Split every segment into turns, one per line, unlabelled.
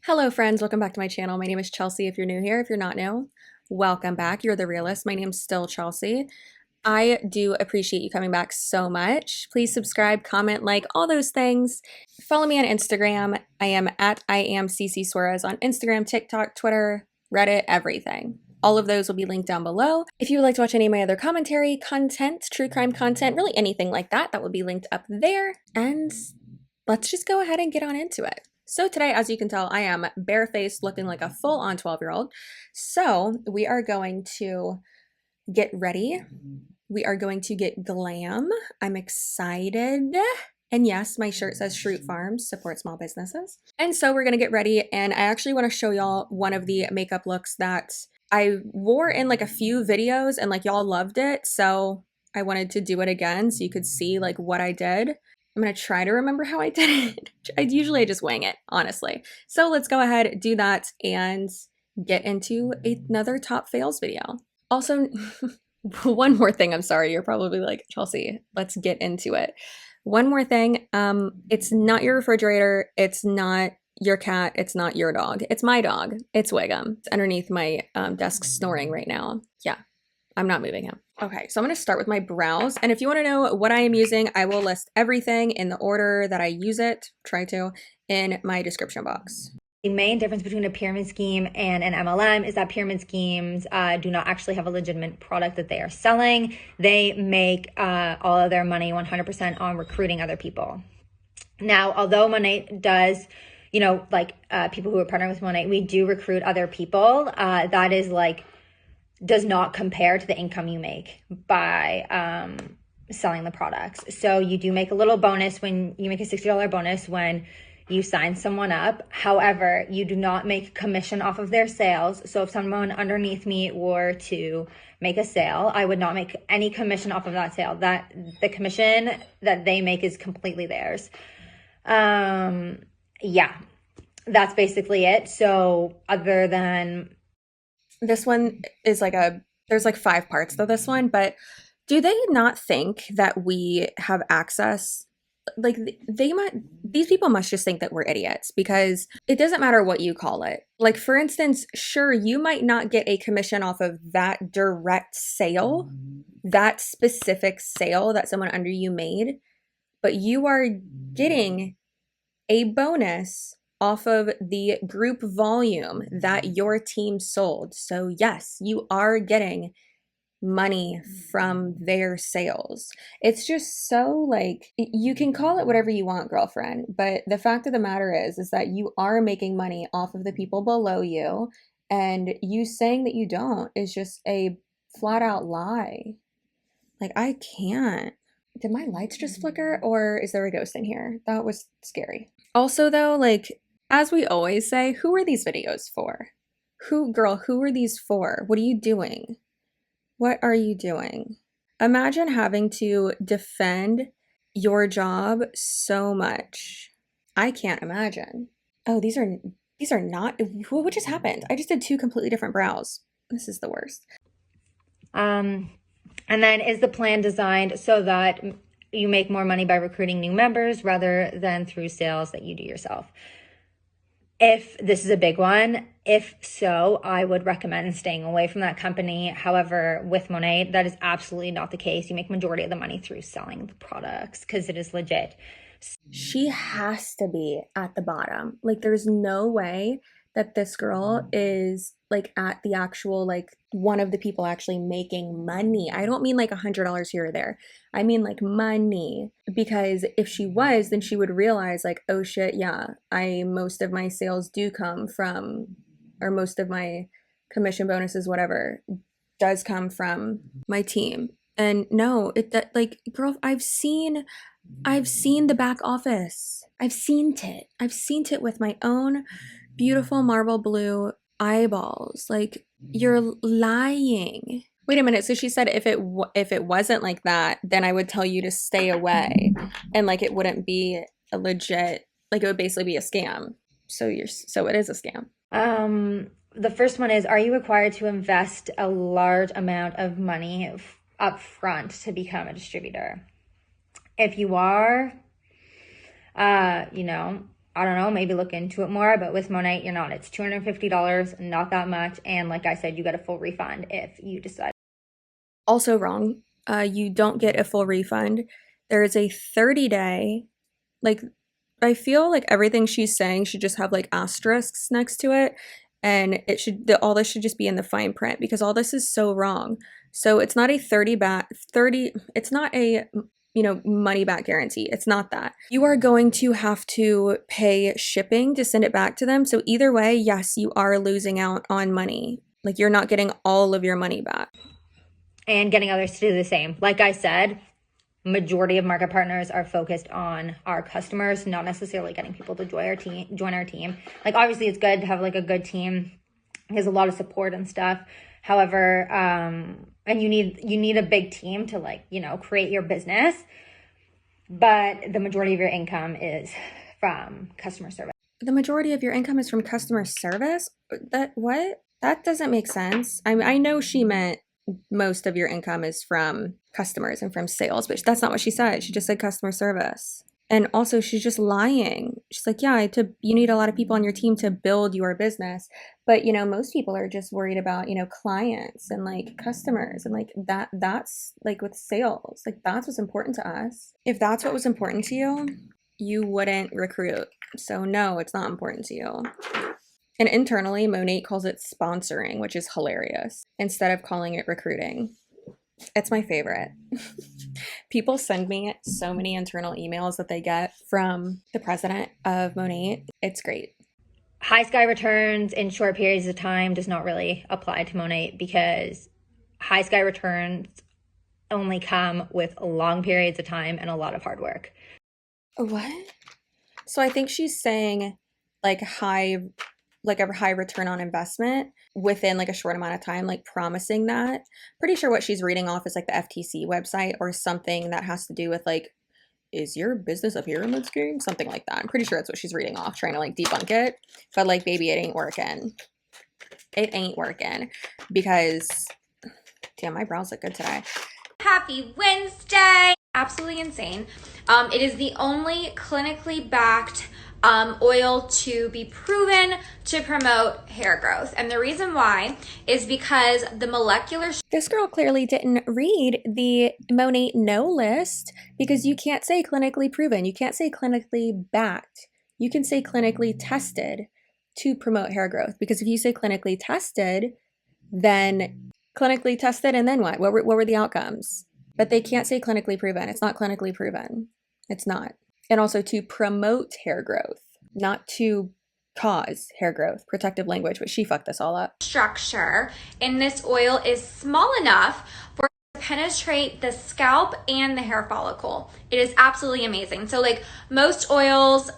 Hello friends, welcome back to my channel. My name is Chelsea if you're new here. If you're not new, welcome back. You're the realist. My name's still Chelsea. I do appreciate you coming back so much. Please subscribe, comment, like, all those things. Follow me on Instagram. I am at CCsuarez on Instagram, TikTok, Twitter, Reddit, everything. All of those will be linked down below. If you would like to watch any of my other commentary content, true crime content, really anything like that, that will be linked up there. And let's just go ahead and get on into it. So today, as you can tell, I am barefaced looking like a full-on 12-year-old. So we are going to get ready. We are going to get glam. I'm excited. And yes, my shirt says Shroot Farms, support small businesses. And so we're gonna get ready, and I actually wanna show y'all one of the makeup looks that I wore in like a few videos and like y'all loved it. So I wanted to do it again so you could see like what I did. I'm gonna try to remember how I did it. I usually just wing it, honestly. So let's go ahead, do that, and get into another top fails video. Also, one more thing, I'm sorry, you're probably like, Chelsea, let's get into it. One more thing, it's not your refrigerator, it's not your cat, it's not your dog, it's my dog, it's Wiggum. It's underneath my desk snoring right now. Yeah, I'm not moving him. Okay, so I'm gonna start with my brows, and if you wanna know what I am using, I will list everything in the order that I use it, try to, in my description box.
The main difference between a pyramid scheme and an MLM is that pyramid schemes do not actually have a legitimate product that they are selling. They make all of their money 100% on recruiting other people. Now, although Monet does, you know, like people who are partnering with Monet, we do recruit other people. That is like, does not compare to the income you make by selling the products. So you do make a little bonus when you make a $60 bonus when you sign someone up. However, you do not make commission off of their sales. So if someone underneath me were to make a sale, I would not make any commission off of that sale. That the commission that they make is completely theirs. Yeah, that's basically it. So other than
this one is like there's like 5 parts to this one, but do they not think that we have access? Like these people must just think that we're idiots, because it doesn't matter what you call it. Like, for instance, sure, you might not get a commission off of that direct sale, that specific sale that someone under you made, but you are getting a bonus off of the group volume that your team sold. So yes, you are getting money from their sales. It's just so like, you can call it whatever you want, girlfriend, but the fact of the matter is that you are making money off of the people below you, and you saying that you don't is just a flat out lie. Like, I can't. Did my lights just flicker, or is there a ghost in here? That was scary. Also though, like, as we always say, who are these videos for? Who are these for? What are you doing? What are you doing? Imagine having to defend your job so much. I can't imagine. Oh, these are not, what just happened? I just did 2 completely different brows. This is the worst.
and then, is the plan designed so that you make more money by recruiting new members rather than through sales that you do yourself? If this is a big one, if so, I would recommend staying away from that company. However, with Monet, that is absolutely not the case. You make majority of the money through selling the products because it is legit.
She has to be at the bottom. Like, there's no way that this girl is like at the actual, like, one of the people actually making money. I don't mean like $100 here or there. I mean like money. Because if she was, then she would realize like, oh shit, yeah, most of my sales do come from, or most of my commission bonuses, whatever, does come from my team. And no, that like, girl, I've seen the back office. I've seen it with my own beautiful marble blue eyeballs. Like, you're lying. Wait a minute. So she said if it wasn't like that, then I would tell you to stay away, and like it wouldn't be a legit, like it would basically be a scam. So it is a scam.
The first one is, are you required to invest a large amount of money up front to become a distributor? If you are, you know, I don't know, maybe look into it more. But with Monat, you're not. It's $250, not that much. And like I said, you get a full refund if you decide.
Also wrong. You don't get a full refund. There is a 30-day, like, I feel like everything she's saying should just have like asterisks next to it, and it should, all this should just be in the fine print, because all this is so wrong. So it's not a 30, it's not a, you know, money back guarantee. It's not that. You are going to have to pay shipping to send it back to them. So either way, yes, you are losing out on money. Like, you're not getting all of your money back.
And getting others to do the same. Like I said, majority of market partners are focused on our customers, not necessarily getting people to join our team. Like, obviously it's good to have like a good team. There's a lot of support and stuff. However, and you need a big team to, like, you know, create your business. But the majority of your income is from customer service.
The majority of your income is from customer service? What? That doesn't make sense. I know she meant most of your income is from customers and from sales, but that's not what she said. She just said customer service. And also, she's just lying. She's like, yeah, you need a lot of people on your team to build your business. But, you know, most people are just worried about, you know, clients and like customers and like that's like with sales. Like, that's what's important to us. If that's what was important to you, you wouldn't recruit. So no, it's not important to you. And internally, Monat calls it sponsoring, which is hilarious, instead of calling it recruiting. It's my favorite. People send me so many internal emails that they get from the president of Monat. It's great.
High sky returns in short periods of time does not really apply to Monat, because high sky returns only come with long periods of time and a lot of hard work.
What? So I think she's saying like a high return on investment within like a short amount of time, like promising that. Pretty sure what she's reading off is like the FTC website or something that has to do with like, is your business a pyramid scheme? Something like that. I'm pretty sure that's what she's reading off, trying to like debunk it. But like, baby, it ain't working. It ain't working, because damn, my brows look good today.
Happy Wednesday. Absolutely insane. It is the only clinically backed oil to be proven to promote hair growth. And the reason why is because the molecular...
This girl clearly didn't read the Monat no list, because you can't say clinically proven. You can't say clinically backed. You can say clinically tested to promote hair growth. Because if you say clinically tested, then clinically tested, and then what? What were the outcomes? But they can't say clinically proven. It's not clinically proven. It's not. And also to promote hair growth, not to cause hair growth. Protective language, but she fucked this all up.
Structure in this oil is small enough for it to penetrate the scalp and the hair follicle. It is absolutely amazing. So like most oils,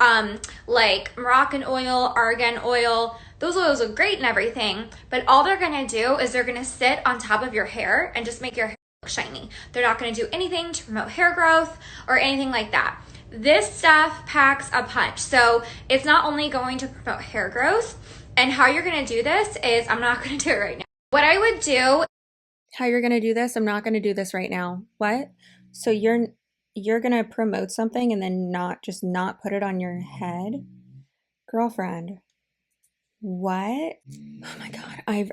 like Moroccan oil, argan oil, those oils are great and everything, but all they're gonna do is they're gonna sit on top of your hair and just make your hair look shiny. They're not gonna do anything to promote hair growth or anything like that. This stuff packs a punch. So it's not only going to promote hair growth, and how you're gonna do this is, I'm not gonna do it right now. What I would do...
How you're gonna do this? I'm not gonna do this right now. What? So you're gonna promote something and then not put it on your head? Girlfriend. What? Oh my God. I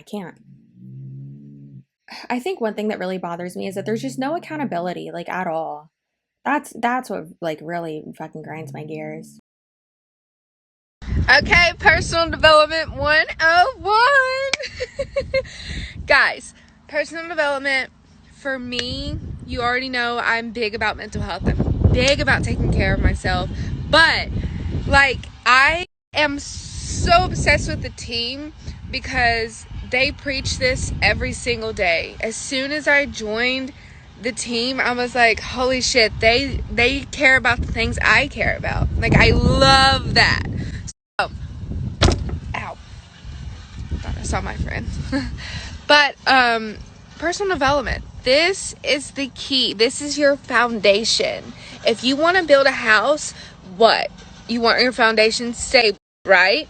can't. I think one thing that really bothers me is that there's just no accountability, like, at all. That's what like really fucking grinds my gears.
Okay, personal development 101. Guys, personal development for me, you already know I'm big about mental health. I'm big about taking care of myself. But like, I am so obsessed with the team because they preach this every single day. As soon as I joined the team, I was like, holy shit, they care about the things I care about. Like, I love that. So, ow. Thought I saw my friend. But, personal development. This is the key. This is your foundation. If you want to build a house, what? You want your foundation stable, right?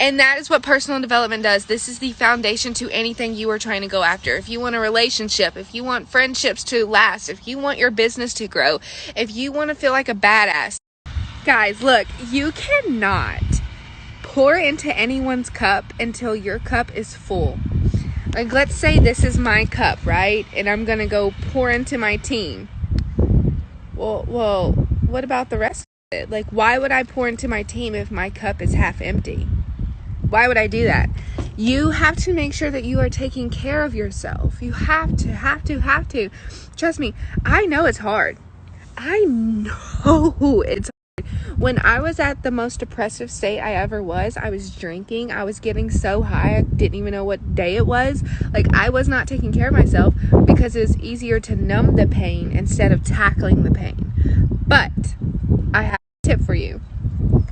And that is what personal development does. This is the foundation to anything you are trying to go after. If you want a relationship, if you want friendships to last, if you want your business to grow, if you want to feel like a badass. Guys, look, you cannot pour into anyone's cup until your cup is full. Like, let's say this is my cup, right? And I'm going to go pour into my team. Well, what about the rest of it? Like, why would I pour into my team if my cup is half empty? Why would I do that? You have to make sure that you are taking care of yourself. You have to. Trust me, I know it's hard. I know it's hard. When I was at the most depressive state I ever was, I was drinking. I was getting so high, I didn't even know what day it was. Like, I was not taking care of myself because it was easier to numb the pain instead of tackling the pain. But I have a tip for you.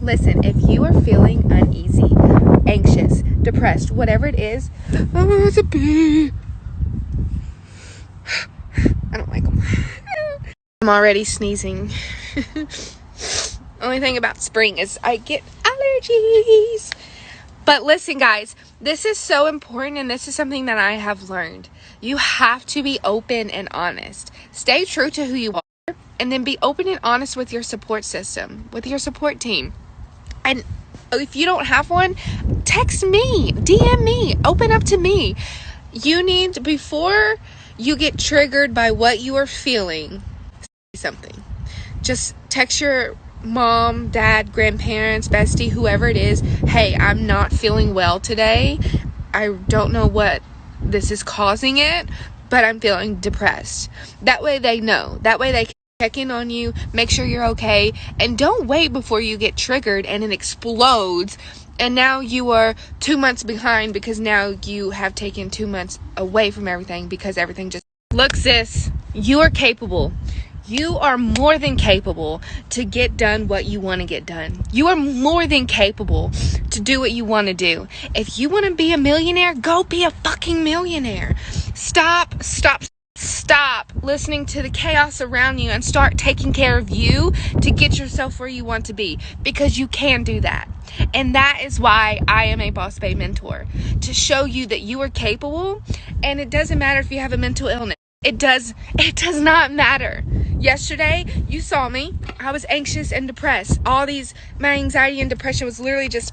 Listen, if you are feeling uneasy, anxious, depressed, whatever it is, oh, it's a bee. I don't like them. I'm already sneezing. Only thing about spring is I get allergies. But listen, guys, this is so important, and this is something that I have learned. You have to be open and honest. Stay true to who you are, and then be open and honest with your support system, with your support team. And if you don't have one, text me, DM me, open up to me. You need, before you get triggered by what you are feeling, say something. Just text your mom, dad, grandparents, bestie, whoever it is. Hey, I'm not feeling well today. I don't know what this is causing it, but I'm feeling depressed. That way they know. That way they can check in on you, make sure you're okay, and don't wait before you get triggered and it explodes, and now you are 2 months behind because now you have taken 2 months away from everything because everything just... Look, sis, you are capable. You are more than capable to get done what you want to get done. You are more than capable to do what you want to do. If you want to be a millionaire, go be a fucking millionaire. Stop listening to the chaos around you and start taking care of you to get yourself where you want to be, because you can do that. And that is why I am a Boss Babe mentor, to show you that you are capable, and it doesn't matter if you have a mental illness. It does not matter. Yesterday, you saw me. I was anxious and depressed. My anxiety and depression was literally just...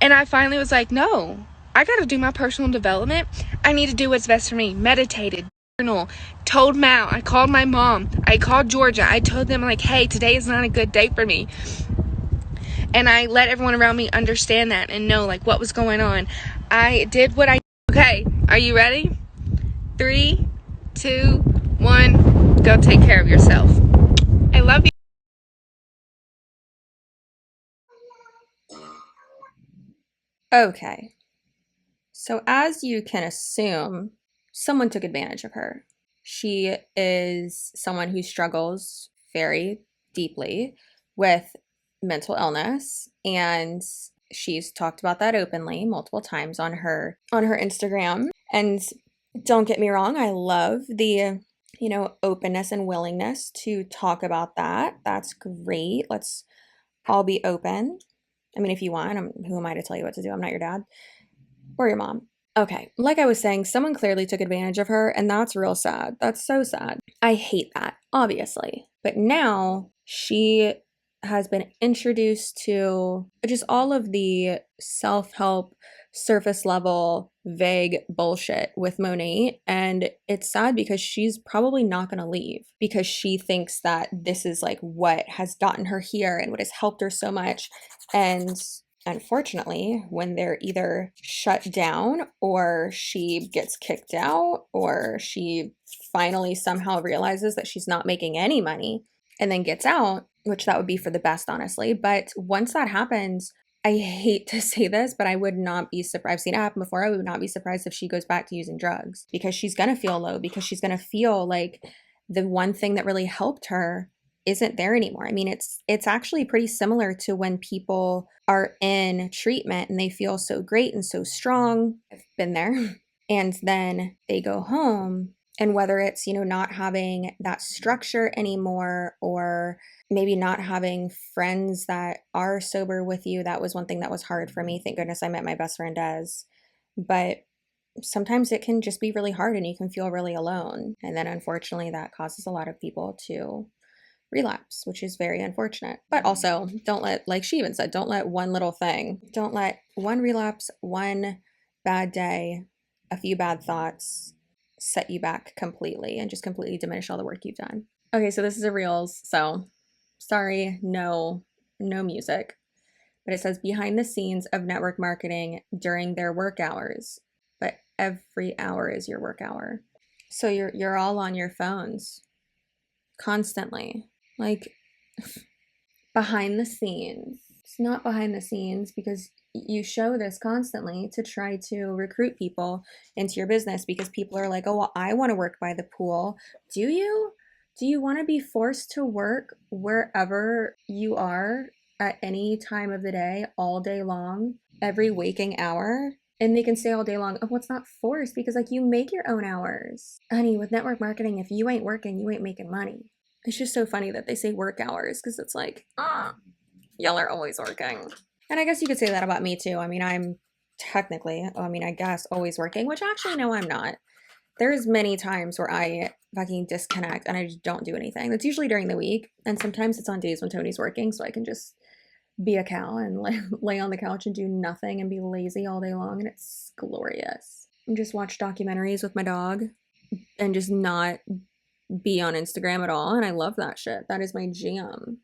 And I finally was like, no, I got to do my personal development. I need to do what's best for me. Meditated, journal, told Mal. I called my mom. I called Georgia. I told them, like, hey, today is not a good day for me. And I let everyone around me understand that and know, like, what was going on. I did what I... Okay, are you ready? 3, 2, 1, go take care of yourself. I love you.
Okay. So as you can assume, someone took advantage of her. She is someone who struggles very deeply with mental illness, and she's talked about that openly multiple times on her Instagram. And don't get me wrong, I love the openness and willingness to talk about that. That's great. Let's all be open. I mean, if you want, who am I to tell you what to do? I'm not your dad or your mom. Okay, like I was saying, someone clearly took advantage of her, and that's real sad. That's so sad. I hate that, obviously. But now she has been introduced to just all of the self-help, surface level, vague bullshit with Monet, and it's sad because she's probably not going to leave because she thinks that this is like what has gotten her here and what has helped her so much. And unfortunately, when they're either shut down or she gets kicked out or she finally somehow realizes that she's not making any money and then gets out, which that would be for the best, honestly. But once that happens, I hate to say this, but I would not be surprised. I've seen it happen before. I would not be surprised if she goes back to using drugs because she's going to feel low, because she's going to feel like the one thing that really helped her isn't there anymore. I mean, it's actually pretty similar to when people are in treatment and they feel so great and so strong. I've been there. And then they go home And whether it's, not having that structure anymore, or maybe not having friends that are sober with you. That was one thing that was hard for me. Thank goodness I met my best friend Des. But sometimes it can just be really hard and you can feel really alone. And then unfortunately that causes a lot of people to relapse, which is very unfortunate. But also don't let, like she even said, don't let one little thing, don't let one relapse, one bad day, a few bad thoughts set you back completely and just completely diminish all the work you've done. Okay, so this is a Reels, so sorry, no music. But it says behind the scenes of network marketing during their work hours. But every hour is your work hour. So you're all on your phones constantly. Like behind the scenes. It's not behind the scenes because you show this constantly to try to recruit people into your business, because people are like, oh, well, I want to work by the pool. Do you? Do you want to be forced to work wherever you are at any time of the day, all day long, every waking hour? And they can say all day long, oh, it's not forced, because like you make your own hours. Honey, with network marketing, if you ain't working, you ain't making money. It's just so funny that they say work hours, because it's like, y'all are always working. And I guess you could say that about me too. I mean, I'm technically, I guess, always working, which actually, no, I'm not. There's many times where I fucking disconnect and I just don't do anything. That's usually during the week. And sometimes it's on days when Tony's working, so I can just be a cow and lay on the couch and do nothing and be lazy all day long. And it's glorious. And just watch documentaries with my dog and just not be on Instagram at all. And I love that shit. That is my jam.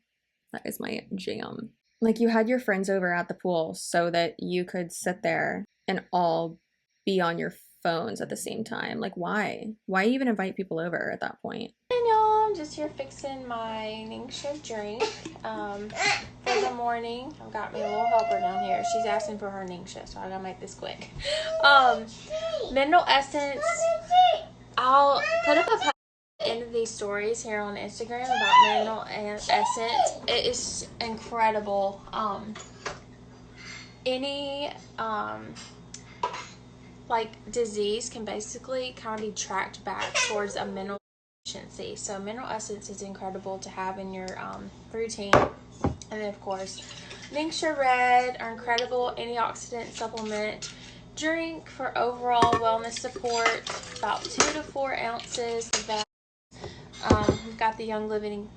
That is my jam. Like, you had your friends over at the pool so that you could sit there and all be on your phones at the same time. Like, why? Why even invite people over at that point?
Hey y'all, I'm just here fixing my Ningxia drink for the morning. I've got me a little helper down here. She's asking for her Ningxia, so I gotta make this quick. Mineral essence. I'll put up a end of these stories here on Instagram about mineral and essence. It is incredible. Any like disease can basically kind of be tracked back towards a mineral deficiency. So mineral essence is incredible to have in your routine. And then of course Ningxia Red, our incredible antioxidant supplement drink for overall wellness support. About 2 to 4 ounces of that. We've got the Young Living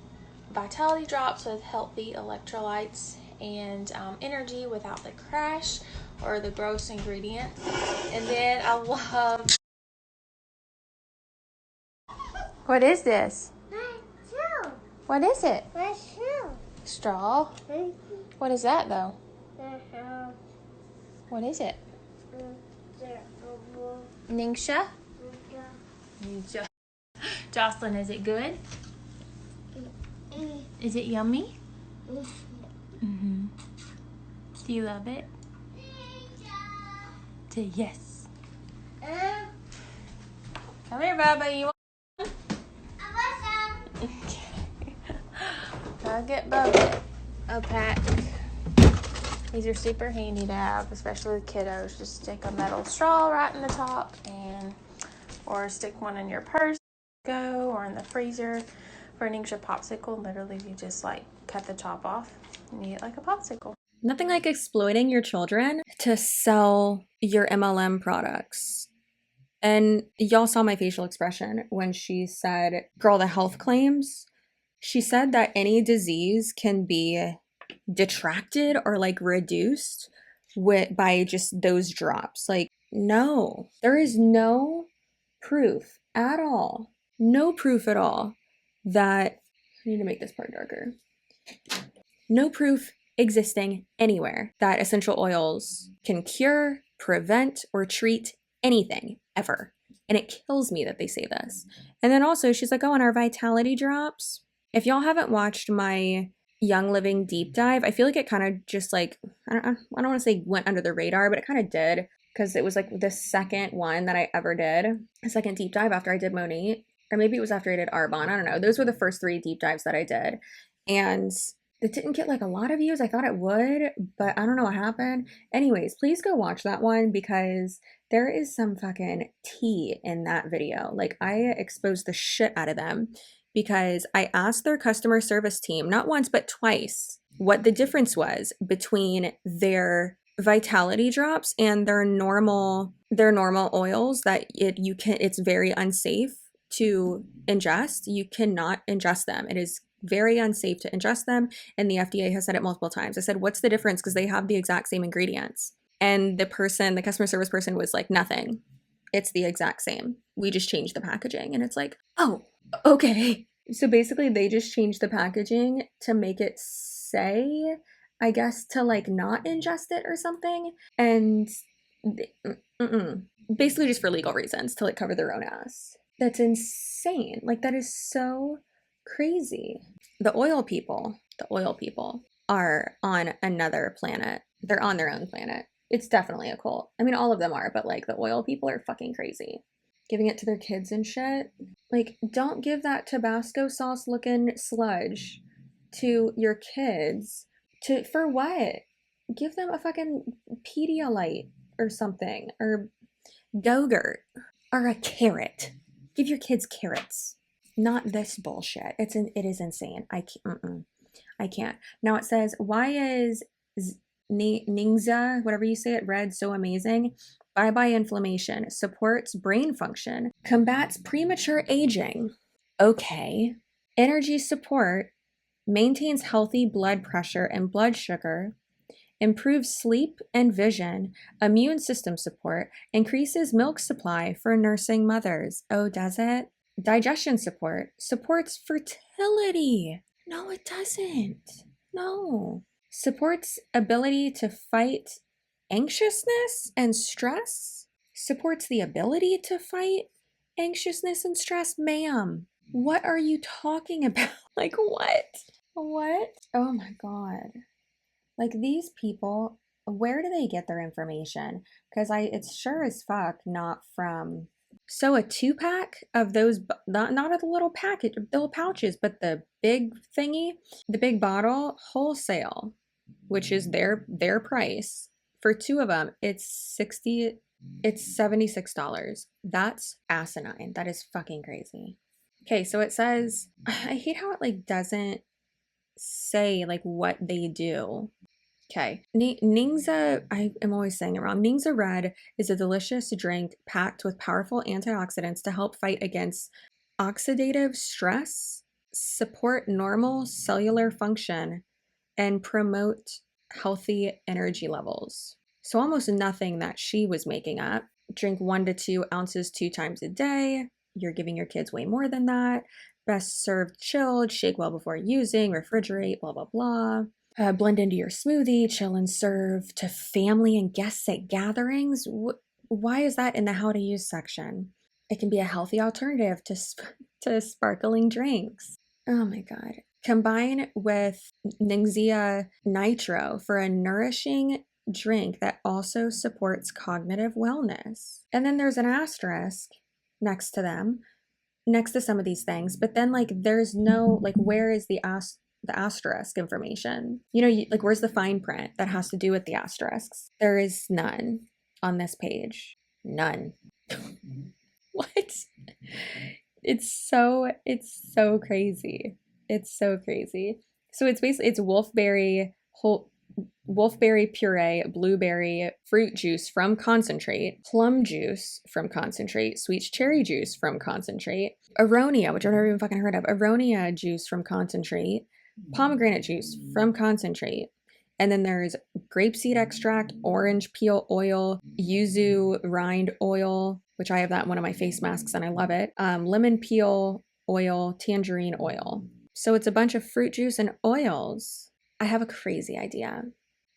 Vitality Drops with healthy electrolytes and energy without the crash or the gross ingredients. And then I love... What is this? What is it? Straw? What is that though? What is it? Ningxia? Ningxia. Jocelyn, is it good? Is it yummy? Mm-hmm. Do you love it? Say yes. Come here, Bubba. You want some? I want some. I'll get Bubba a pack. These are super handy to have, especially with kiddos. Just stick a metal straw right in the top, or stick one in your purse, or in the freezer. For an Ningxia popsicle, literally you just like cut the top off and eat it like a popsicle.
Nothing like exploiting your children to sell your MLM products. And y'all saw my facial expression when she said, girl, the health claims. She said that any disease can be detracted or like reduced by just those drops. Like, no, there is no proof at all. No proof at all that, I need to make this part darker. No proof existing anywhere that essential oils can cure, prevent, or treat anything ever. And it kills me that they say this. And then also she's like, oh, and our vitality drops. If y'all haven't watched my Young Living deep dive, I feel like it kind of just like, I don't want to say went under the radar, but it kind of did, because it was like the second one that I ever did, a second deep dive after I did Monat, or maybe it was after I did Arbonne. I don't know. Those were the first 3 deep dives that I did. And it didn't get like a lot of views. I thought it would, but I don't know what happened. Anyways, please go watch that one, because There is some fucking tea in that video. Like, I exposed the shit out of them because I asked their customer service team, not once, but twice, what the difference was between their vitality drops and their normal oils that it's very unsafe to ingest. You cannot ingest them. It is very unsafe to ingest them, and the FDA has said it multiple times. I said, what's the difference? Because they have the exact same ingredients. And the customer service person was like, nothing. It's the exact same. We just changed the packaging. And it's like, oh, okay. So basically they just changed the packaging to make it say, I guess, to like not ingest it or something. And basically just for legal reasons, to like cover their own ass. That's insane. Like, that is so crazy. The oil people are on another planet. They're on their own planet. It's definitely a cult. I mean, all of them are, but like the oil people are fucking crazy. Giving it to their kids and shit. Like, don't give that Tabasco sauce looking sludge to your kids. For what? Give them a fucking Pedialyte or something, or Go-Gurt, or a carrot. Give your kids carrots. Not this bullshit. It is insane. I can't. Now it says, why is Ningxia, whatever you say it, red, so amazing? Bye-bye inflammation, supports brain function, combats premature aging. Okay. Energy support, maintains healthy blood pressure and blood sugar, improves sleep and vision, immune system support, increases milk supply for nursing mothers. Oh, does it? Digestion support, supports fertility. No, it doesn't. No. Supports ability to fight anxiousness and stress. Supports the ability to fight anxiousness and stress. Ma'am, what are you talking about? Like, what? What? Oh my God. Like, these people, where do they get their information? Because it's sure as fuck not from... So a 2-pack of those, not of the little package, little pouches, but the big thingy, the big bottle, wholesale, which is their price. For 2 of them, it's $76. That's asinine. That is fucking crazy. Okay, so it says, I hate how it like doesn't say like what they do. Okay, Ningxia, I am always saying it wrong. Ningxia Red is a delicious drink packed with powerful antioxidants to help fight against oxidative stress, support normal cellular function, and promote healthy energy levels. So almost nothing that she was making up. Drink 1 to 2 ounces 2 times a day. You're giving your kids way more than that. Best served chilled, shake well before using, refrigerate, blah, blah, blah. Blend into your smoothie, chill and serve to family and guests at gatherings. Why is that in the how to use section? It can be a healthy alternative to sparkling drinks. Oh my God. Combine with Ningxia Nitro for a nourishing drink that also supports cognitive wellness. And then there's an asterisk next to them, next to some of these things. But then like there's no, like, where is the asterisk information? You know, like, where's the fine print that has to do with the asterisks? There is none on this page. None. What? It's so crazy. It's so crazy. So it's basically, it's wolfberry puree, blueberry fruit juice from concentrate, plum juice from concentrate, sweet cherry juice from concentrate, aronia, which I've never even fucking heard of, aronia juice from concentrate, pomegranate juice from concentrate, and then there's grapeseed extract, orange peel oil, yuzu rind oil, which I have that in one of my face masks and I love it, lemon peel oil, tangerine oil. So it's a bunch of fruit juice and oils. I have a crazy idea.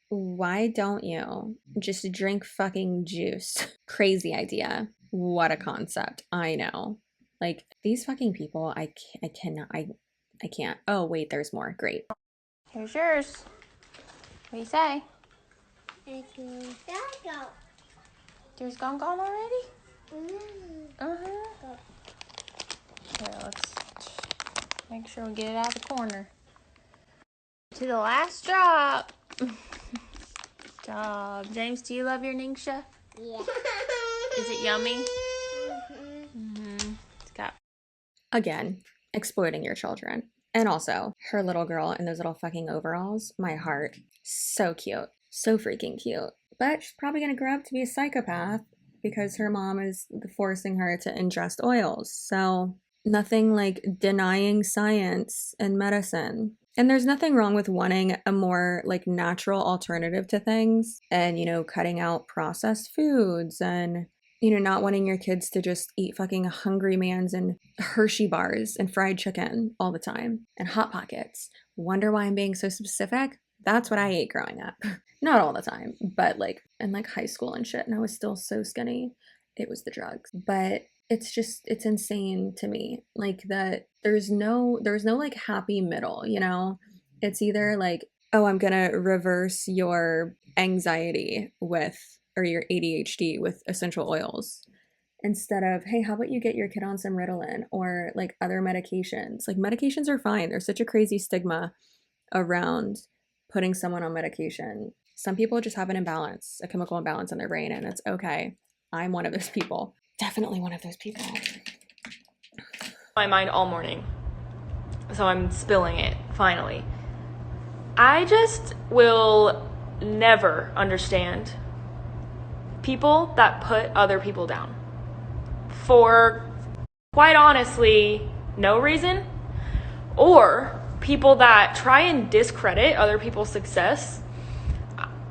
Why don't you just drink fucking juice? Crazy idea. What a concept. I know. Like, these fucking people, I can't. Oh, wait, there's more. Great.
Here's yours. What do you say? Yours gone already? Uh-huh. Here, let's make sure we get it out of the corner. To the last drop. Job. James, do you love your Ningxia?
Yeah.
Is it yummy? It's got.
Again, exploiting your children. And also, her little girl in those little fucking overalls, my heart. So cute. So freaking cute. But she's probably gonna grow up to be a psychopath because her mom is forcing her to ingest oils. So, nothing like denying science and medicine. And there's nothing wrong with wanting a more like natural alternative to things and, you know, cutting out processed foods and, you know, not wanting your kids to just eat fucking Hungry Man's and Hershey bars and fried chicken all the time and Hot Pockets. Wonder why I'm being so specific? That's what I ate growing up. Not all the time, but like in like high school and shit. And I was still so skinny. It was the drugs. But it's just, it's insane to me. Like that there's no like happy middle, you know? It's either like, oh, I'm gonna reverse your anxiety with, or your ADHD with essential oils. Instead of, hey, how about you get your kid on some Ritalin or like other medications? Like medications are fine. There's such a crazy stigma around putting someone on medication. Some people just have an imbalance, a chemical imbalance in their brain, and it's okay. I'm one of those people. Definitely one of those people.
My mind all morning. So I'm spilling it, finally. I just will never understand people that put other people down. For, quite honestly, no reason. Or people that try and discredit other people's success.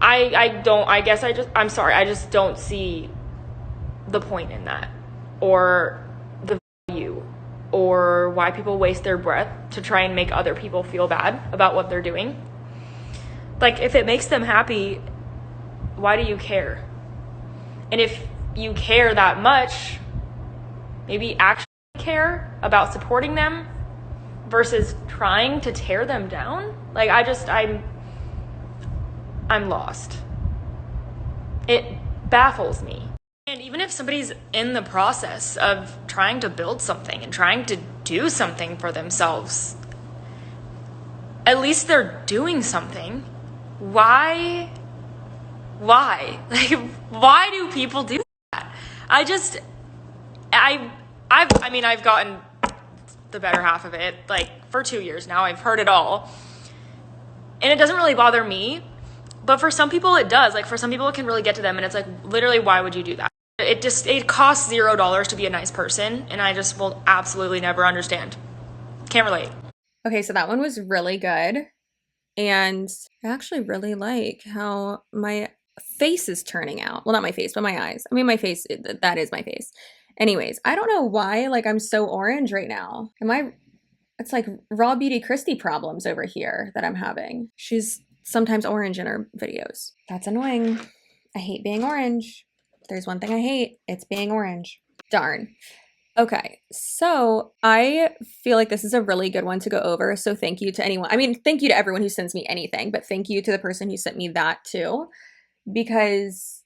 I'm sorry, I just don't see the point in that, or the value, or why people waste their breath to try and make other people feel bad about what they're doing. Like, if it makes them happy, why do you care? And if you care that much, maybe actually care about supporting them versus trying to tear them down. Like, I'm lost. It baffles me. And even if somebody's in the process of trying to build something and trying to do something for themselves, at least they're doing something. Why? Like, why do people do that? I've gotten the better half of it, like, for 2 years now. I've heard it all. And it doesn't really bother me, but for some people it does. Like, for some people it can really get to them, and it's like, literally, why would you do that? It costs $0 to be a nice person, and I just will absolutely never understand. Can't relate.
Okay, so that one was really good. And I actually really like how my face is turning out. Well, not my face, but my eyes. I mean, my face, that is my face. Anyways, I don't know why, like, I'm so orange right now. It's like Raw Beauty Christie problems over here that I'm having. She's sometimes orange in her videos. That's annoying. I hate being orange. There's one thing I hate, it's being orange. Darn. Okay, so I feel like this is a really good one to go over. So thank you to anyone. I mean, thank you to everyone who sends me anything, but thank you to the person who sent me that too, because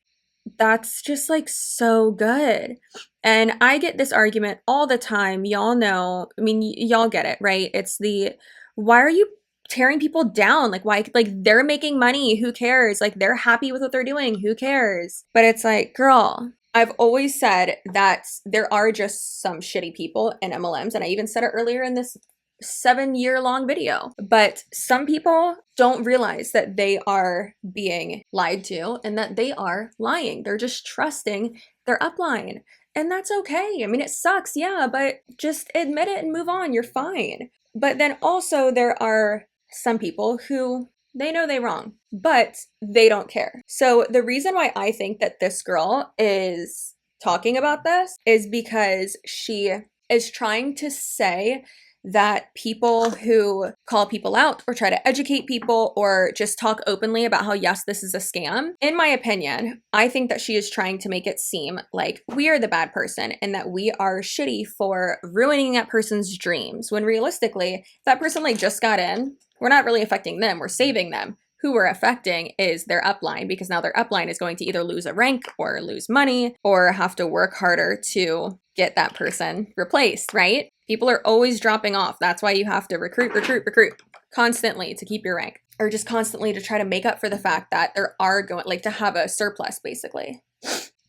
that's just like so good. And I get this argument all the time. Y'all know, I mean, y'all get it, right? It's the, why are you tearing people down? Like, why? Like, they're making money, who cares? Like, they're happy with what they're doing, who cares? But it's like, girl, I've always said that there are just some shitty people in MLMs, and I even said it earlier in this 7-year-long video. But some people don't realize that they are being lied to and that they are lying. They're just trusting their upline. And that's okay. I mean, it sucks, yeah, but just admit it and move on. You're fine. But then also there are some people who they know they're wrong, but they don't care. So the reason why I think that this girl is talking about this is because she is trying to say that people who call people out or try to educate people or just talk openly about how, yes, this is a scam, in my opinion, I think that she is trying to make it seem like we are the bad person and that we are shitty for ruining that person's dreams, when realistically, if that person like just got in, we're not really affecting them, we're saving them. Who we're affecting is their upline, because now their upline is going to either lose a rank or lose money or have to work harder to get that person replaced, right? People are always dropping off. That's why you have to recruit constantly to keep your rank, or just constantly to try to make up for the fact that there are going, like, to have a surplus, basically.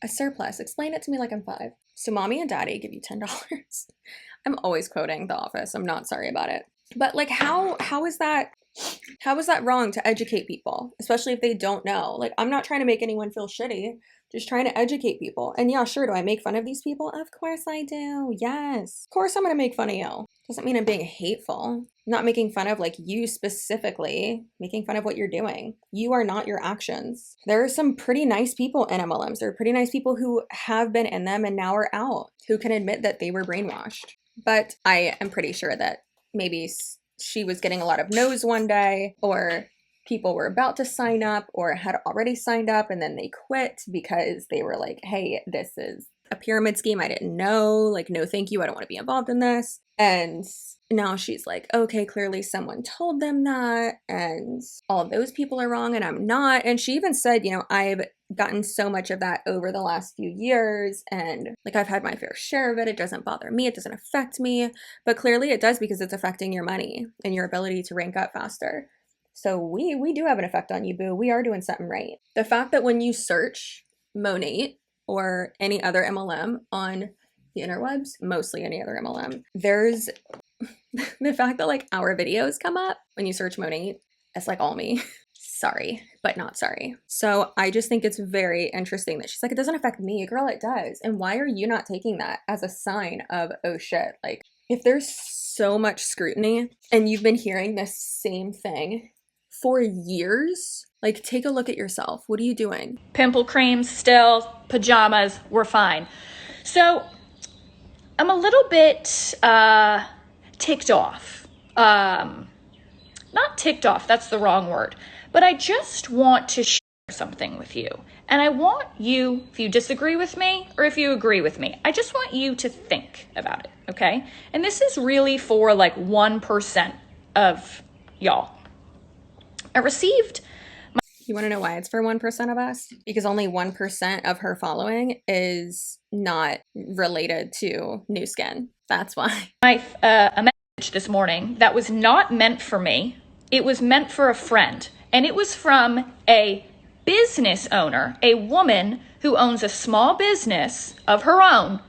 A surplus. Explain it to me like I'm 5. So mommy and daddy give you $10. I'm always quoting The Office. I'm not sorry about it. But like how is that wrong to educate people, especially if they don't know? Like, I'm not trying to make anyone feel shitty, just trying to educate people. And yeah, sure, do I make fun of these people? Of course I do. Yes. Of course I'm going to make fun of you. Doesn't mean I'm being hateful. I'm not making fun of like you specifically, making fun of what you're doing. You are not your actions. There are some pretty nice people in MLMs. There are pretty nice people who have been in them and now are out, who can admit that they were brainwashed. But I am pretty sure that maybe she was getting a lot of no's one day, or people were about to sign up or had already signed up and then they quit because they were like, hey, this is a pyramid scheme. I didn't know. Like, no, thank you. I don't want to be involved in this. And now she's like, okay, clearly someone told them that, and all of those people are wrong and I'm not. And she even said, you know, I've gotten so much of that over the last few years, and like I've had my fair share of it. It doesn't bother me. It doesn't affect me. But clearly it does, because it's affecting your money and your ability to rank up faster. So we do have an effect on you, boo. We are doing something right. The fact that when you search Monate or any other MLM on the interwebs, mostly any other MLM, there's the fact that like our videos come up when you search Monate, it's like all me. Sorry, but not sorry. So I just think it's very interesting that she's like, it doesn't affect me. Girl, it does. And why are you not taking that as a sign of, oh shit, like if there's so much scrutiny and you've been hearing this same thing for years, like take a look at yourself. What are you doing?
Pimple creams still, pajamas, we're fine. So I'm a little bit ticked off. Not ticked off, that's the wrong word. But I just want to share something with you. And I want you, if you disagree with me or if you agree with me, I just want you to think about it, okay? And this is really for like 1% of y'all. I received...
You want to know why it's for 1% of us? Because only 1% of her following is not related to new skin. That's why.
A message this morning that was not meant for me. It was meant for a friend. And it was from a business owner, a woman who owns a small business of her own,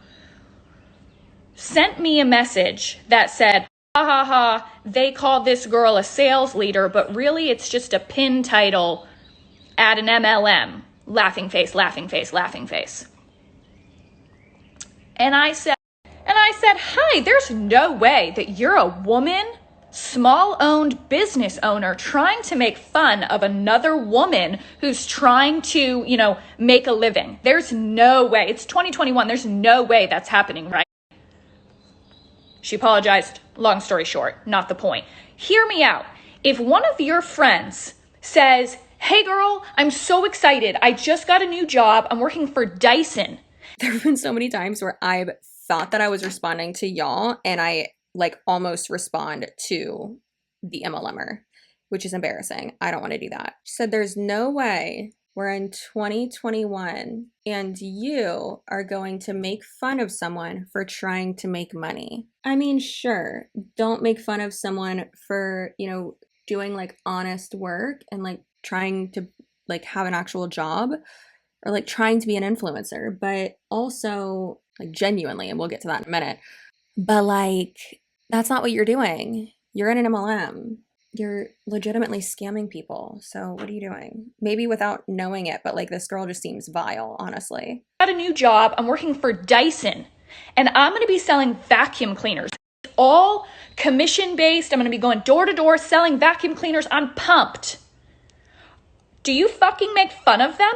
sent me a message that said, ha ha ha, they called this girl a sales leader, but really it's just a pin title at an MLM. Laughing face, laughing face, laughing face. And I said, hi, there's no way that you're a woman, small-owned business owner trying to make fun of another woman who's trying to, you know, make a living. There's no way. It's 2021. There's no way that's happening, right? She apologized. Long story short, not the point. Hear me out. If one of your friends says, hey girl, I'm so excited. I just got a new job. I'm working for Dyson.
There have been so many times where I've thought that I was responding to y'all and I like almost respond to the MLMer, which is embarrassing. I don't want to do that. She said, there's no way we're in 2021 and you are going to make fun of someone for trying to make money. I mean, sure, don't make fun of someone for, you know, doing like honest work and like trying to like have an actual job or like trying to be an influencer, but also like genuinely, and we'll get to that in a minute, but like that's not what you're doing. You're in an MLM. You're legitimately scamming people. So what are you doing? Maybe without knowing it, but like this girl just seems vile, honestly.
I got a new job. I'm working for Dyson and I'm going to be selling vacuum cleaners. It's all commission based. I'm going to be going door to door selling vacuum cleaners. I'm pumped. Do you fucking make fun of them?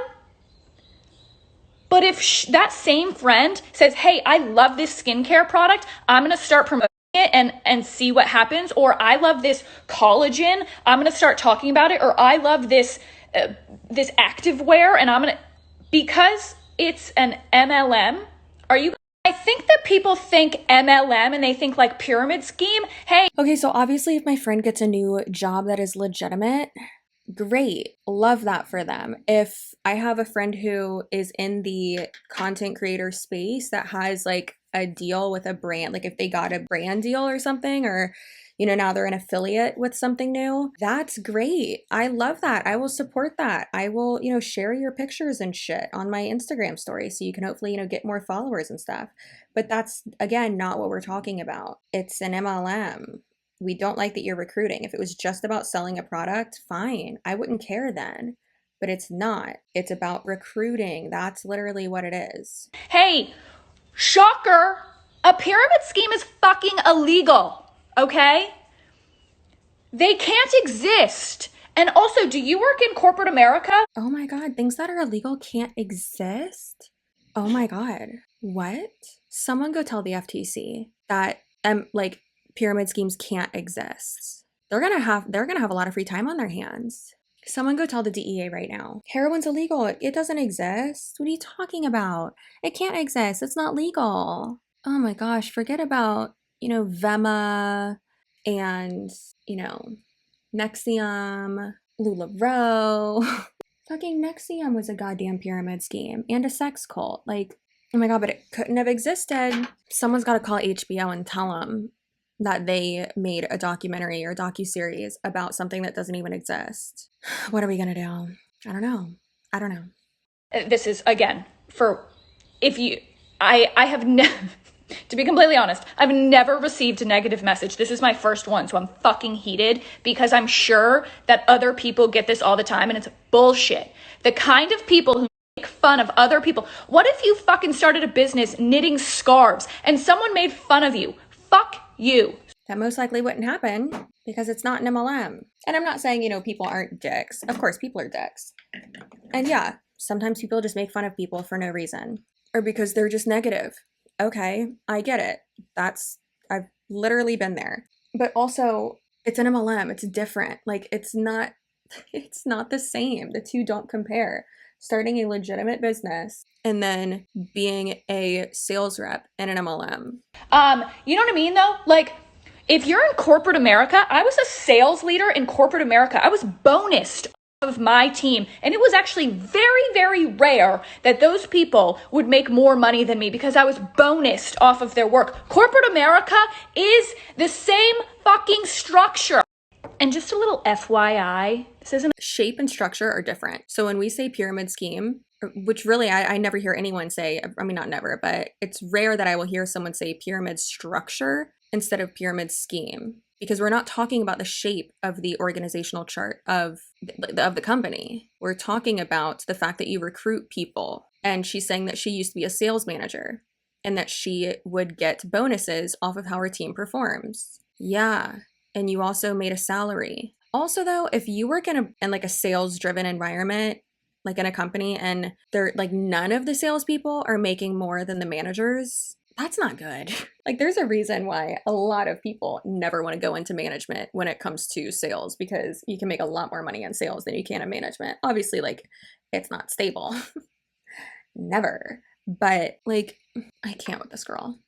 But if that same friend says, hey, I love this skincare product, I'm going to start promoting it and see what happens. Or I love this collagen, I'm going to start talking about it. Or I love this this activewear and I'm going to, because it's an MLM, I think that people think MLM and they think like pyramid scheme. Hey.
Okay, so obviously if my friend gets a new job that is legitimate, great. Love that for them. If I have a friend who is in the content creator space that has like a deal with a brand, like if they got a brand deal or something, or, now they're an affiliate with something new. That's great. I love that. I will support that. I will, share your pictures and shit on my Instagram story so you can hopefully, get more followers and stuff. But that's, again, not what we're talking about. It's an MLM. We don't like that you're recruiting. If it was just about selling a product, fine. I wouldn't care then. But it's not. It's about recruiting. That's literally what it is.
Hey, shocker, a pyramid scheme is fucking illegal, okay? They can't exist. And also, do you work in corporate America?
Oh my God, things that are illegal can't exist? Oh my God, what? Someone go tell the FTC that pyramid schemes can't exist. They're gonna have a lot of free time on their hands. Someone go tell the DEA right now. Heroin's illegal. It doesn't exist. What are you talking about? It can't exist. It's not legal. Oh my gosh, forget about, Vema and, Ningxia, LuLaRoe. Fucking Ningxia was a goddamn pyramid scheme and a sex cult. Like, oh my God, but it couldn't have existed. Someone's got to call HBO and tell them that they made a documentary or docuseries about something that doesn't even exist. What are we gonna do? I don't know.
This is, again, I have never, to be completely honest, I've never received a negative message. This is my first one, so I'm fucking heated because I'm sure that other people get this all the time and it's bullshit. The kind of people who make fun of other people. What if you fucking started a business knitting scarves and someone made fun of you? Fuck you.
That most likely wouldn't happen because it's not an MLM. And I'm not saying, people aren't dicks. Of course, people are dicks. And yeah, sometimes people just make fun of people for no reason or because they're just negative. Okay, I get it. I've literally been there. But also, it's an MLM. It's different. Like, it's not the same. The two don't compare. Starting a legitimate business and then being a sales rep in an MLM.
You know what I mean though? Like, if you're in corporate America, I was a sales leader in corporate America. I was bonused of my team. And it was actually very, very rare that those people would make more money than me because I was bonused off of their work. Corporate America is the same fucking structure. And just a little FYI, this isn't...
Shape and structure are different. So when we say pyramid scheme, which really I never hear anyone say, I mean, not never, but it's rare that I will hear someone say pyramid structure instead of pyramid scheme, because we're not talking about the shape of the organizational chart of the company. We're talking about the fact that you recruit people. And she's saying that she used to be a sales manager and that she would get bonuses off of how her team performs. Yeah. And you also made a salary. Also though, if you work in like a sales driven environment, like in a company, and they're like none of the salespeople are making more than the managers, that's not good. Like there's a reason why a lot of people never want to go into management when it comes to sales, because you can make a lot more money in sales than you can in management. Obviously, like it's not stable. Never. But like, I can't with this girl.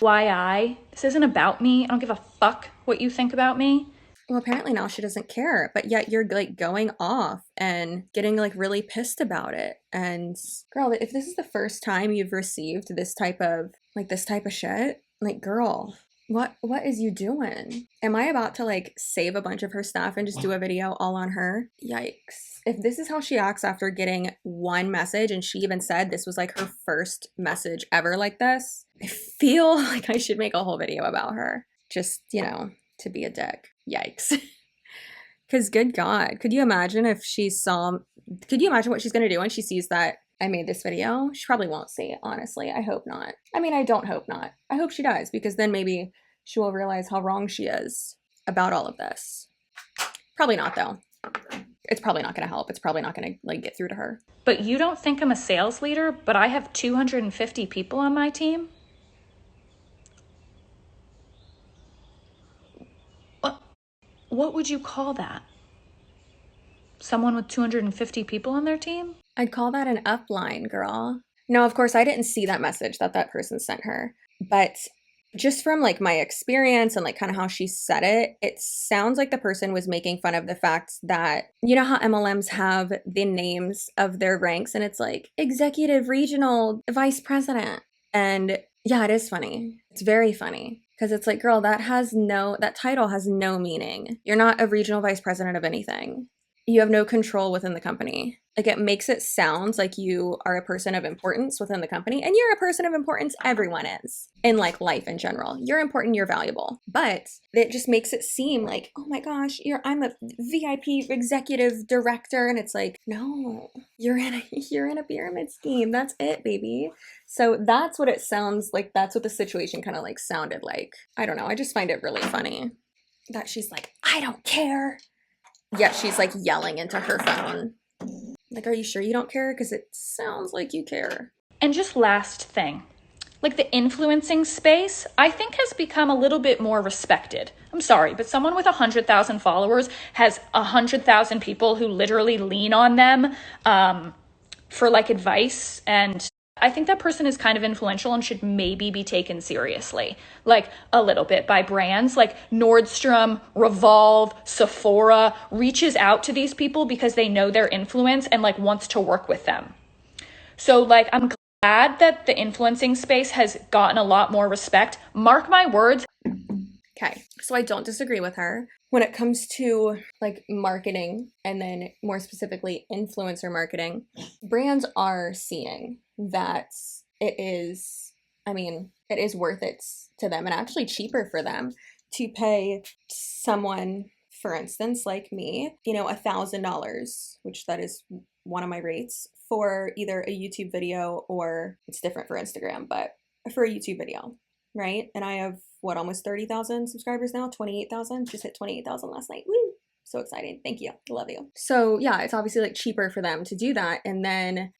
This isn't about me. I don't give a fuck what you think about me.
Well, apparently now she doesn't care, but yet you're like going off and getting like really pissed about it. And girl, if this is the first time you've received this type of shit, like girl, what is you doing? Am I about to like save a bunch of her stuff and just do a video all on her? Yikes. If this is how she acts after getting one message, and she even said this was like her first message ever like this, I feel like I should make a whole video about her. Just, to be a dick. Yikes. Because good God, could you imagine what she's going to do when she sees that I made this video? She probably won't see it, honestly. I hope not. I mean, I don't hope not. I hope she does, because then maybe she will realize how wrong she is about all of this. Probably not, though. It's probably not going to help. It's probably not going to like get through to her.
But you don't think I'm a sales leader, but I have 250 people on my team? What would you call that? Someone with 250 people on their team?
I'd call that an upline, girl. Now, of course, I didn't see that message that person sent her, but just from like my experience and like kind of how she said it, it sounds like the person was making fun of the fact that, you know how MLMs have the names of their ranks and it's like executive, regional, vice president. And yeah, it is funny. It's very funny. Because it's like, girl, that title has no meaning. You're not a regional vice president of anything. You have no control within the company. Like, it makes it sound like you are a person of importance within the company, and you're a person of importance. Everyone is in like life in general. You're important, you're valuable, but it just makes it seem like, oh my gosh, I'm a VIP executive director, and it's like, no, you're in a pyramid scheme. That's it, baby. So that's what it sounds like. That's what the situation kind of like sounded like. I don't know. I just find it really funny that she's like, I don't care. Yet she's like yelling into her phone. Like, are you sure you don't care? Because it sounds like you care.
And just last thing, like the influencing space, I think has become a little bit more respected. I'm sorry, but someone with 100,000 followers has 100,000 people who literally lean on them for like advice, and I think that person is kind of influential and should maybe be taken seriously, like a little bit, by brands like Nordstrom, Revolve, Sephora reaches out to these people because they know their influence and like wants to work with them. So like, I'm glad that the influencing space has gotten a lot more respect. Mark my words.
Okay, so I don't disagree with her. When it comes to like marketing, and then more specifically influencer marketing, brands are seeing that it is worth it to them, and actually cheaper for them to pay someone, for instance, like me, $1,000, which that is one of my rates, for either a YouTube video, or it's different for Instagram, but for a YouTube video, right? And I have almost 30,000 subscribers now, 28,000, just hit 28,000 last night. Woo! So exciting. Thank you. Love you. So yeah, it's obviously like cheaper for them to do that. And then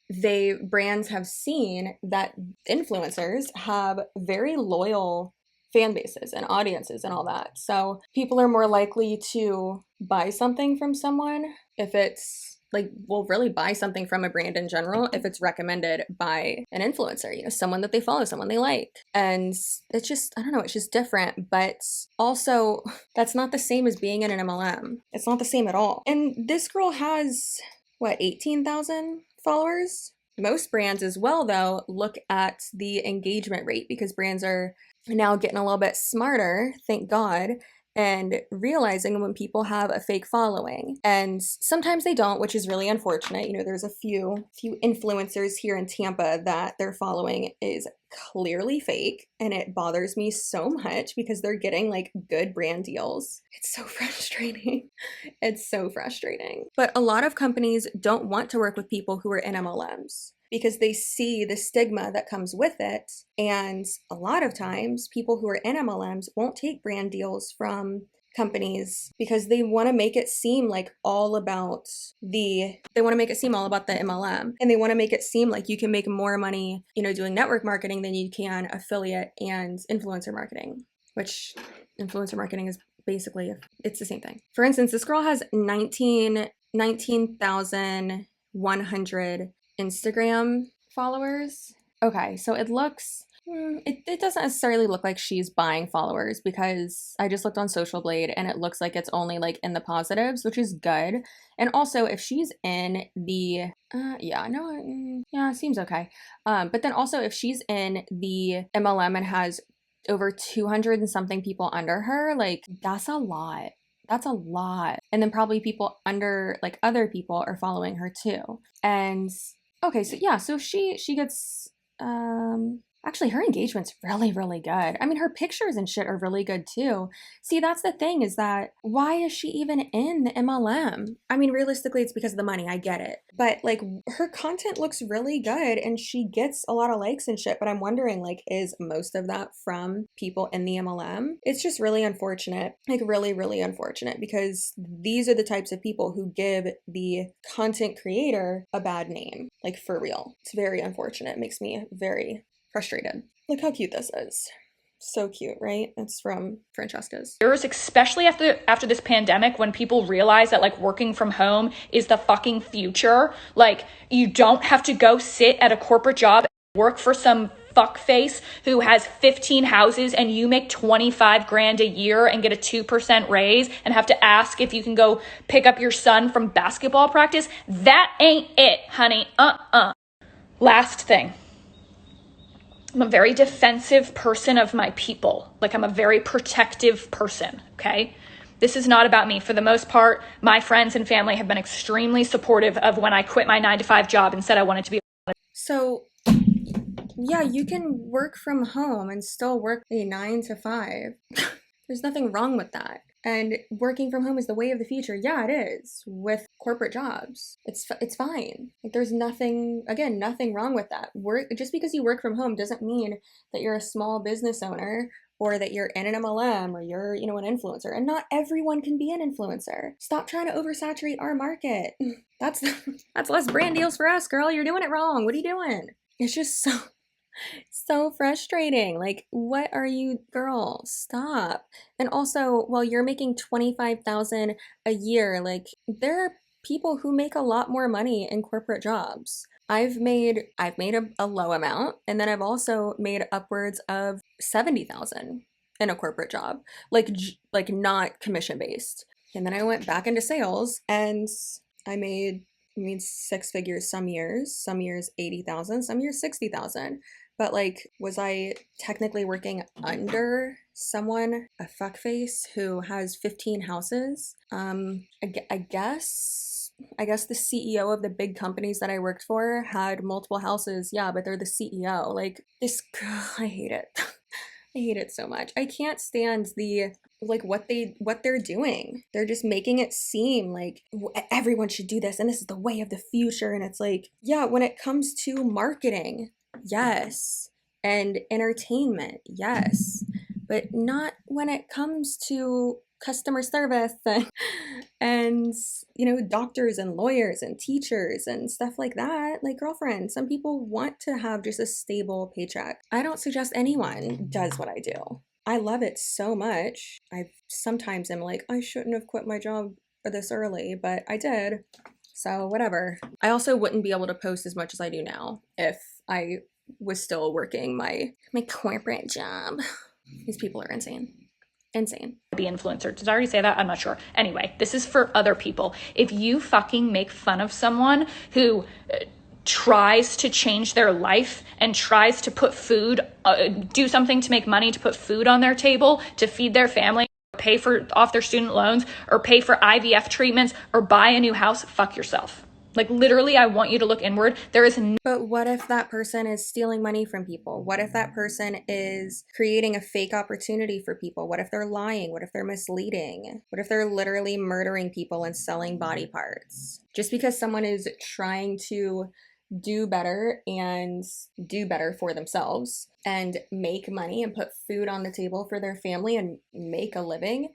brands have seen that influencers have very loyal fan bases and audiences and all that. So people are more likely to buy something from someone if it's like, will really buy something from a brand in general if it's recommended by an influencer, someone that they follow, someone they like. And it's just, I don't know, it's just different. But also, that's not the same as being in an MLM. It's not the same at all. And this girl has, 18,000 followers? Most brands as well, though, look at the engagement rate, because brands are now getting a little bit smarter, thank God, and realizing when people have a fake following. And sometimes they don't, which is really unfortunate. There's a few influencers here in Tampa that their following is clearly fake, and it bothers me so much because they're getting like good brand deals. It's so frustrating. It's so frustrating. But a lot of companies don't want to work with people who are in MLMs, because they see the stigma that comes with it. And a lot of times people who are in MLMs won't take brand deals from companies because they want to make it seem like all about the MLM, and they want to make it seem like you can make more money, doing network marketing than you can affiliate and influencer marketing, which influencer marketing is basically, it's the same thing. For instance, this girl has 19,100 Instagram followers. Okay, so it looks, it doesn't necessarily look like she's buying followers, because I just looked on Social Blade and it looks like it's only like in the positives, which is good. And also, if she's in the, seems okay. But then also, if she's in the MLM and has over 200 and something people under her, like, that's a lot. That's a lot. And then probably people under, like, other people are following her too. And okay, so yeah, so she gets, actually her engagement's really, really good. I mean, her pictures and shit are really good too. See, that's the thing, is that why is she even in the MLM? I mean, realistically, it's because of the money. I get it. But like, her content looks really good and she gets a lot of likes and shit. But I'm wondering, like, is most of that from people in the MLM? It's just really unfortunate, like really, really unfortunate, because these are the types of people who give the content creator a bad name, like for real. It's very unfortunate. It makes me very frustrated. Look how cute this is. So cute, right? It's from Francesca's.
Especially after this pandemic, when people realize that like working from home is the fucking future. Like, you don't have to go sit at a corporate job and work for some fuckface who has 15 houses and you make 25 grand a year and get a 2% raise and have to ask if you can go pick up your son from basketball practice. That ain't it, honey. Last thing. I'm a very defensive person of my people. Like, I'm a very protective person, okay? This is not about me. For the most part, my friends and family have been extremely supportive of when I quit my 9-to-5 job and said I wanted to be.
So, yeah, you can work from home and still work a 9 to 5. There's nothing wrong with that. And working from home is the way of the future. Yeah, it is with corporate jobs. It's fine. Like, there's nothing wrong with that. Just because you work from home doesn't mean that you're a small business owner or that you're in an MLM or you're, an influencer. And not everyone can be an influencer. Stop trying to oversaturate our market. That's less brand deals for us, girl. You're doing it wrong. What are you doing? It's just so frustrating. Like, what are you, girl? Stop. And also, while you're making $25,000 a year, like, there are people who make a lot more money in corporate jobs. I've made a low amount, and then I've also made upwards of $70,000 in a corporate job, like not commission based. And then I went back into sales, and I made 6 figures some years 80,000, some years 60,000. But like, was I technically working under someone, a fuckface who has 15 houses? I guess the CEO of the big companies that I worked for had multiple houses. Yeah, but they're the CEO. Like, this girl, I hate it. I hate it so much. I can't stand what they're doing. They're just making it seem like everyone should do this and this is the way of the future. And it's like, yeah, when it comes to marketing, yes, and entertainment, yes, but not when it comes to customer service and doctors and lawyers and teachers and stuff like that. Like, girlfriend, some people want to have just a stable paycheck. I don't suggest anyone does what I do. I love it so much. I sometimes am like, I shouldn't have quit my job this early, but I did. So whatever. I also wouldn't be able to post as much as I do now if I was still working my corporate job. These people are insane.
Be influencer. Did I already say that? I'm not sure. Anyway, this is for other people. If you fucking make fun of someone who tries to change their life and tries to put food, do something to make money to put food on their table, to feed their family, pay off their student loans, or pay for IVF treatments, or buy a new house, fuck yourself. Like, literally, I want you to look inward.
But what if that person is stealing money from people? What if that person is creating a fake opportunity for people? What if they're lying? What if they're misleading? What if they're literally murdering people and selling body parts? Just because someone is trying to do better for themselves and make money and put food on the table for their family and make a living,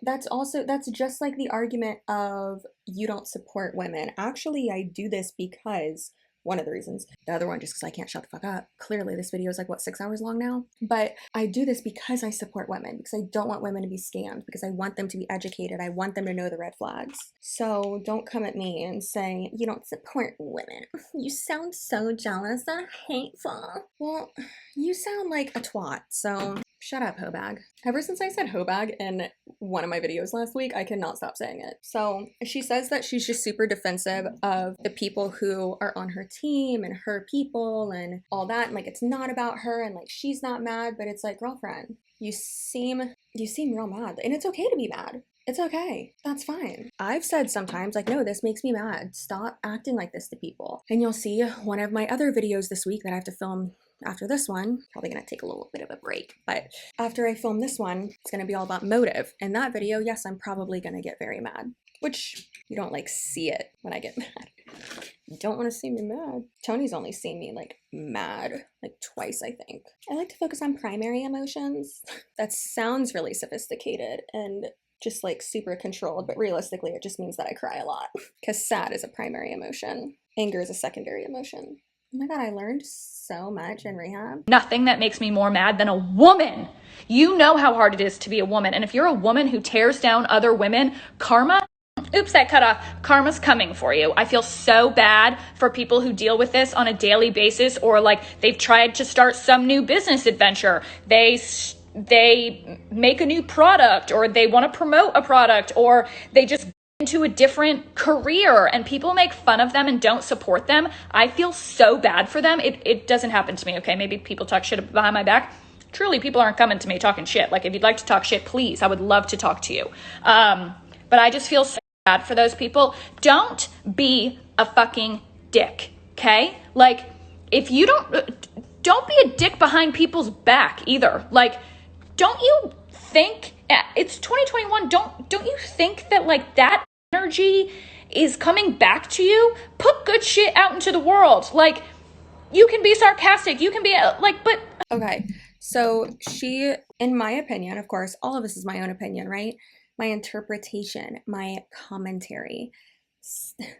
that's just like the argument of you don't support women. Actually, I do this because one of the reasons. The other one, just because I can't shut the fuck up. Clearly, this video is like, 6 hours long now? But I do this because I support women, because I don't want women to be scammed, because I want them to be educated. I want them to know the red flags. So don't come at me and say, you don't support women. You sound so jealous and hateful. Well, you sound like a twat, so shut up, hoe-bag. Ever since I said hoe-bag in one of my videos last week, I cannot stop saying it. So she says that she's just super defensive of the people who are on her team and her people and all that. And like, it's not about her and like, she's not mad, but it's like, girlfriend, you seem real mad. And it's okay to be mad. It's okay. That's fine. I've said sometimes like, no, this makes me mad. Stop acting like this to people. And you'll see one of my other videos this week that I have to film after this one. Probably gonna take a little bit of a break, but after I film this one, it's gonna be all about motive. In that video, yes, I'm probably gonna get very mad, which you don't like see it when I get mad. You don't want to see me mad. Tony's only seen me like mad like twice, I think. I like to focus on primary emotions. That sounds really sophisticated and just like super controlled, but realistically it just means that I cry a lot, because sad is a primary emotion. Anger is a secondary emotion. Oh my God, I learned so much in rehab.
Nothing that makes me more mad than a woman. You know how hard it is to be a woman. And if you're a woman who tears down other women, karma, oops, that cut off. Karma's coming for you. I feel so bad for people who deal with this on a daily basis, or like they've tried to start some new business adventure. They make a new product, or they want to promote a product, or they just into a different career and people make fun of them and don't support them, I feel so bad for them. It doesn't happen to me, okay? Maybe people talk shit behind my back. Truly, people aren't coming to me talking shit. Like, if you'd like to talk shit, please, I would love to talk to you. But I just feel so bad for those people. Don't be a fucking dick, okay? Like, if you don't be a dick behind people's back either. Like, don't you think, it's 2021, don't you think that, like, that energy is coming back to you? Put good shit out into the world. Like, you can be sarcastic, you can be, like, but...
Okay, so she, in my opinion, of course, all of this is my own opinion, right? My interpretation, my commentary.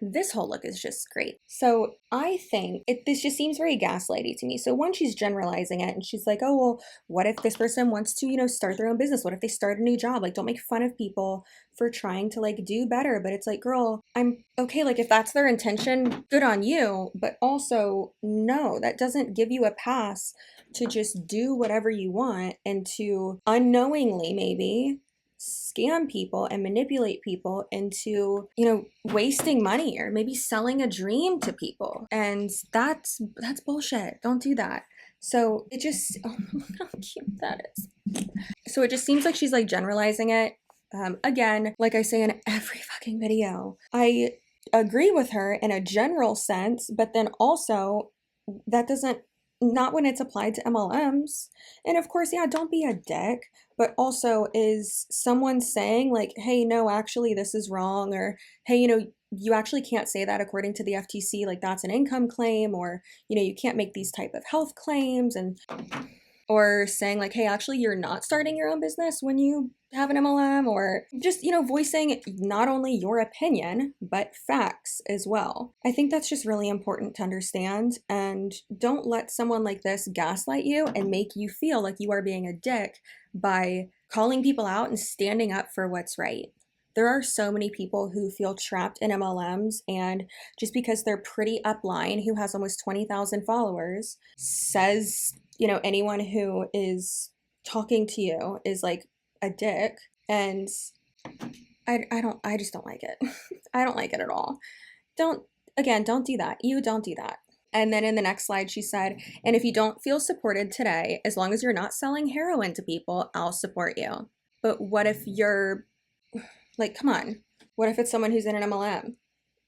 This whole look is just great. So I think this just seems very gaslighty to me. So one, she's generalizing it and she's like, oh, well, what if this person wants to, you know, start their own business? What if they start a new job? Like, don't make fun of people for trying to like do better. But it's like, girl, I'm okay. Like, if that's their intention, good on you. But also, no, that doesn't give you a pass to just do whatever you want and to unknowingly maybe scam people and manipulate people into, you know, wasting money or maybe selling a dream to people. And that's bullshit. Don't do that. So it just, oh, how cute that is. So it just seems like she's like generalizing it. Again, like I say in every fucking video, I agree with her in a general sense, but then also that doesn't, not when it's applied to MLMs. And of course, yeah, don't be a dick, but also is someone saying like, hey, no, actually this is wrong, or hey, you know, you actually can't say that according to the FTC, like that's an income claim, or, you know, you can't make these type of health claims, and or saying like, hey, actually you're not starting your own business when you have an MLM, or just, you know, voicing not only your opinion, but facts as well. I think that's just really important to understand, and don't let someone like this gaslight you and make you feel like you are being a dick by calling people out and standing up for what's right. There are so many people who feel trapped in MLMs, and just because they're pretty upline, who has almost 20,000 followers, says, you know, anyone who is talking to you is like a dick. And I just don't like it. I don't like it at all. Don't do that. You don't do that. And then in the next slide, she said, and if you don't feel supported today, as long as you're not selling heroin to people, I'll support you. But what if you're like, come on, what if it's someone who's in an MLM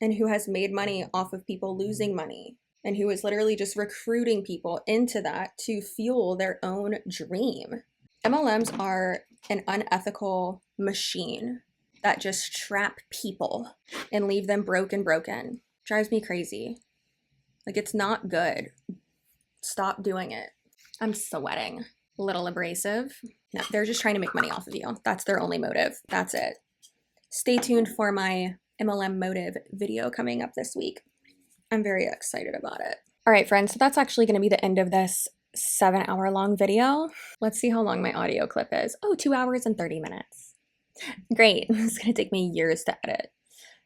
and who has made money off of people losing money, and who is literally just recruiting people into that to fuel their own dream? MLMs are an unethical machine that just trap people and leave them broken. Drives me crazy. Like, it's not good. Stop doing it. I'm sweating. A little abrasive. No, they're just trying to make money off of you. That's their only motive. That's it. Stay tuned for my MLM motive video coming up this week. I'm very excited about it. All right, friends, so that's actually going to be the end of this 7-hour-long video. Let's see how long my audio clip is. Oh, 2 hours and 30 minutes. Great. It's going to take me years to edit.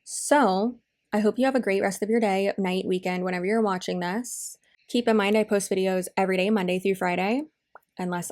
So I hope you have a great rest of your day, night, weekend, whenever you're watching this. Keep in mind, I post videos every day, Monday through Friday, unless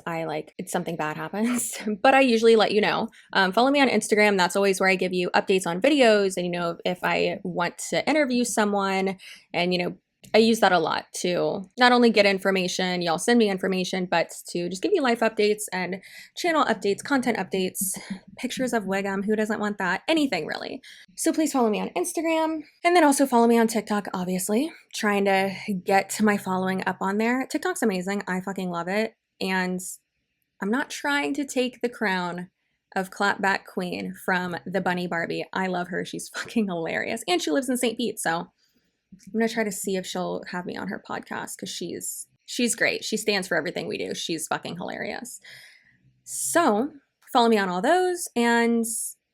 something bad happens. But I usually let you know. Follow me on Instagram. That's always where I give you updates on videos. And, you know, if I want to interview someone, and, you know, I use that a lot to not only get information, y'all send me information, but to just give you life updates and channel updates, content updates, pictures of Wiggum. Who doesn't want that? Anything really. So please follow me on Instagram, and then also follow me on TikTok, obviously. Trying to get my following up on there. TikTok's amazing. I fucking love it. And I'm not trying to take the crown of clapback queen from the Bunny Barbie. I love her. She's fucking hilarious. And she lives in St. Pete, so I'm going to try to see if she'll have me on her podcast, because she's great. She stands for everything we do. She's fucking hilarious. So follow me on all those, and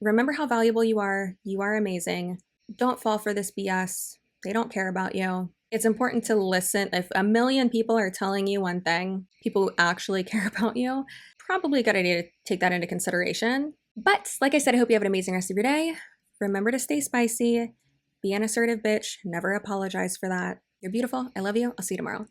remember how valuable you are. You are amazing. Don't fall for this BS. They don't care about you. It's important to listen. If a million people are telling you one thing, people who actually care about you, probably a good idea to take that into consideration. But like I said, I hope you have an amazing rest of your day. Remember to stay spicy. Be an assertive bitch. Never apologize for that. You're beautiful. I love you. I'll see you tomorrow.